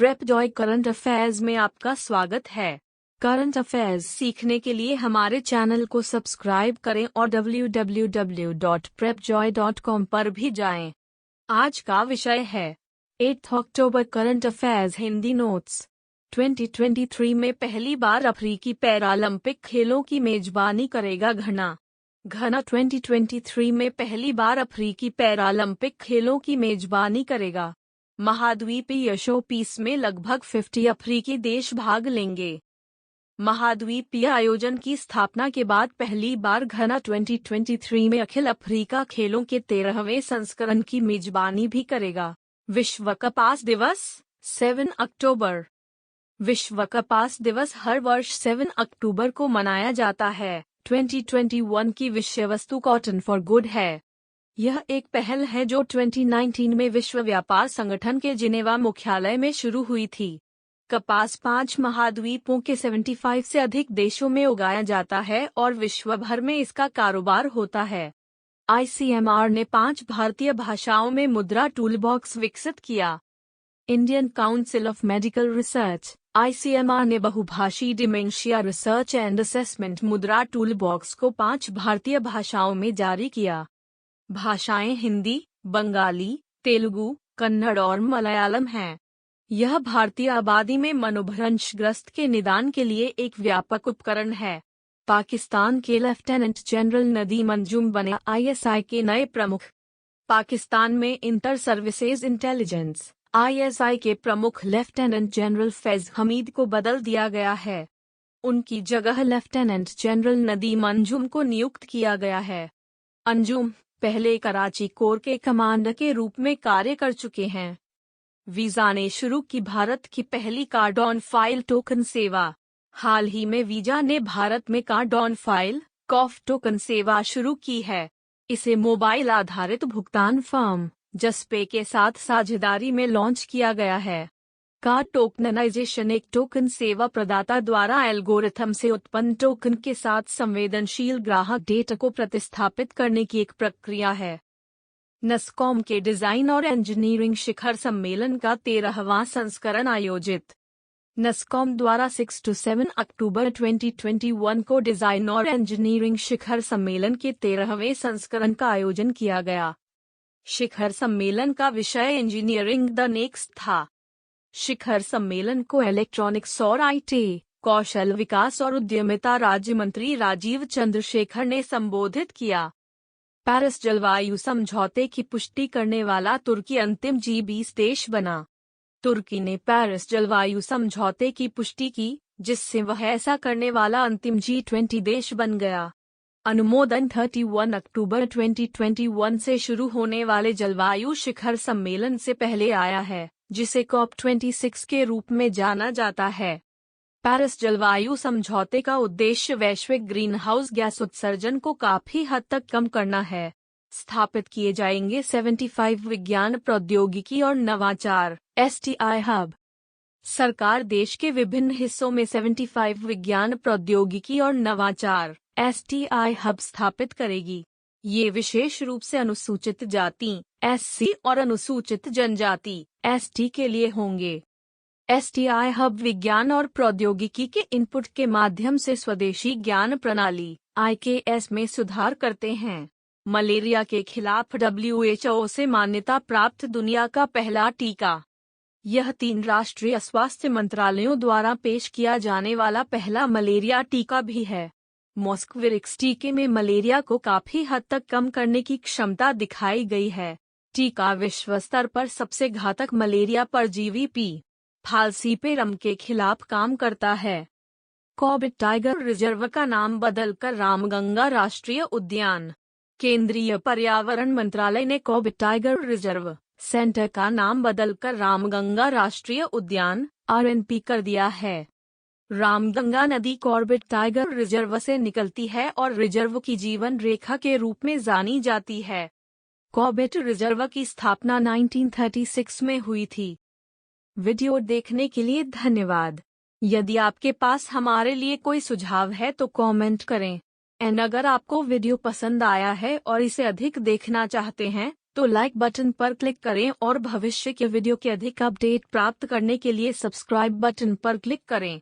Prep Joy current affairs में आपका स्वागत है। करंट अफेयर्स सीखने के लिए हमारे चैनल को सब्सक्राइब करें और www.prepjoy.com पर भी जाएं। आज का विषय है 8 अक्टूबर करंट अफेयर्स हिंदी नोट्स। 2023 में पहली बार अफ्रीकी पैरालंपिक खेलों की मेजबानी करेगा घना। 2023 में पहली बार अफ्रीकी पैरालंपिक खेलों की मेजबानी करेगा। महाद्वीपीय शोपीस में लगभग 50 अफ्रीकी देश भाग लेंगे। महाद्वीपीय आयोजन की स्थापना के बाद पहली बार घना 2023 में अखिल अफ्रीका खेलों के 13वें संस्करण की मेजबानी भी करेगा। विश्व कपास दिवस 7 अक्टूबर। विश्व कपास दिवस हर वर्ष 7 अक्टूबर को मनाया जाता है। 2021 की विषय वस्तु कॉटन फॉर गुड है। यह एक पहल है जो 2019 में विश्व व्यापार संगठन के जिनेवा मुख्यालय में शुरू हुई थी। कपास 5 महाद्वीपों के 75 से अधिक देशों में उगाया जाता है और विश्व भर में इसका कारोबार होता है। ICMR ने 5 भारतीय भाषाओं में मुद्रा टूलबॉक्स विकसित किया। Indian council of medical research ICMR ने बहुभाषी डिमेंशिया रिसर्च एंड असेसमेंट मुद्रा टूलबॉक्स को 5 भारतीय भाषाओं में जारी किया। भाषाएं हिंदी, बंगाली, तेलुगु, कन्नड़ और मलयालम हैं। यह भारतीय आबादी में मनोभ्रंशग्रस्त के निदान के लिए एक व्यापक उपकरण है। पाकिस्तान के लेफ्टिनेंट जनरल नदीम अंजुम बने ISI के नए प्रमुख। पाकिस्तान में इंटर सर्विसेज इंटेलिजेंस ISI के प्रमुख लेफ्टिनेंट जनरल फैज हमीद को बदल दिया गया है। उनकी जगह लेफ्टिनेंट जनरल नदीम अंजुम को नियुक्त किया गया है। अंजुम पहले कराची कोर के कमांडर के रूप में कार्य कर चुके हैं। वीजा ने शुरू की भारत की पहली कार्ड ऑन फाइल टोकन सेवा। हाल ही में वीजा ने भारत में card on file COF token सेवा शुरू की है। इसे मोबाइल आधारित भुगतान फर्म जसपे के साथ साझेदारी में लॉन्च किया गया है। कार्ड टोकनाइजेशन एक टोकन सेवा प्रदाता द्वारा एल्गोरिथम से उत्पन्न टोकन के साथ संवेदनशील ग्राहक डेटा को प्रतिस्थापित करने की एक प्रक्रिया है। नस्कॉम के डिजाइन और इंजीनियरिंग शिखर सम्मेलन का 13वां संस्करण आयोजित। नस्कॉम द्वारा 6 से 7 अक्टूबर 2021 को डिजाइन और इंजीनियरिंग शिखर सम्मेलन के 13वें संस्करण का आयोजन किया गया। शिखर सम्मेलन का विषय इंजीनियरिंग द नेक्स्ट था। शिखर सम्मेलन को इलेक्ट्रॉनिक्स और IT, कौशल विकास और उद्यमिता राज्य मंत्री राजीव चंद्रशेखर ने संबोधित किया। पेरिस जलवायु समझौते की पुष्टि करने वाला तुर्की अंतिम G20 देश बना। तुर्की ने पेरिस जलवायु समझौते की पुष्टि की, जिससे वह ऐसा करने वाला अंतिम G20 देश बन गया। अनुमोदन 31 अक्टूबर 2021 से शुरू होने वाले जलवायु शिखर सम्मेलन से पहले आया है, जिसे COP26 के रूप में जाना जाता है। पेरिस जलवायु समझौते का उद्देश्य वैश्विक ग्रीनहाउस गैस उत्सर्जन को काफी हद तक कम करना है। स्थापित किए जाएंगे 75 विज्ञान प्रौद्योगिकी और नवाचार STI हब। सरकार देश के विभिन्न हिस्सों में 75 विज्ञान प्रौद्योगिकी और नवाचार STI हब स्थापित करेगी। ये विशेष रूप से अनुसूचित जाति SC और अनुसूचित जनजाति ST के लिए होंगे। STI हब विज्ञान और प्रौद्योगिकी के इनपुट के माध्यम से स्वदेशी ज्ञान प्रणाली IKS में सुधार करते हैं। मलेरिया के खिलाफ WHO से मान्यता प्राप्त दुनिया का पहला टीका। यह 3 राष्ट्रीय स्वास्थ्य मंत्रालयों द्वारा पेश किया जाने वाला पहला मलेरिया टीका भी है। मॉस्क्विरिक्स टीके में मलेरिया को काफी हद तक कम करने की क्षमता दिखाई गई है। टीका विश्व स्तर पर सबसे घातक मलेरिया परजीवी P. फाल्सीपेरम के खिलाफ काम करता है। कॉर्बेट टाइगर रिजर्व का नाम बदलकर रामगंगा राष्ट्रीय उद्यान। केंद्रीय पर्यावरण मंत्रालय ने कॉर्बेट टाइगर रिजर्व सेंटर का नाम बदलकर रामगंगा राष्ट्रीय उद्यान RNP कर दिया है। रामगंगा नदी कॉर्बेट टाइगर रिजर्व से निकलती है और रिजर्व की जीवन रेखा के रूप में जानी जाती है। कॉर्बेट रिजर्व की स्थापना 1936 में हुई थी। वीडियो देखने के लिए धन्यवाद। यदि आपके पास हमारे लिए कोई सुझाव है तो कमेंट करें। अगर आपको वीडियो पसंद आया है और इसे अधिक देखना चाहते हैं तो लाइक बटन पर क्लिक करें और भविष्य के वीडियो के अधिक अपडेट प्राप्त करने के लिए सब्सक्राइब बटन पर क्लिक करें।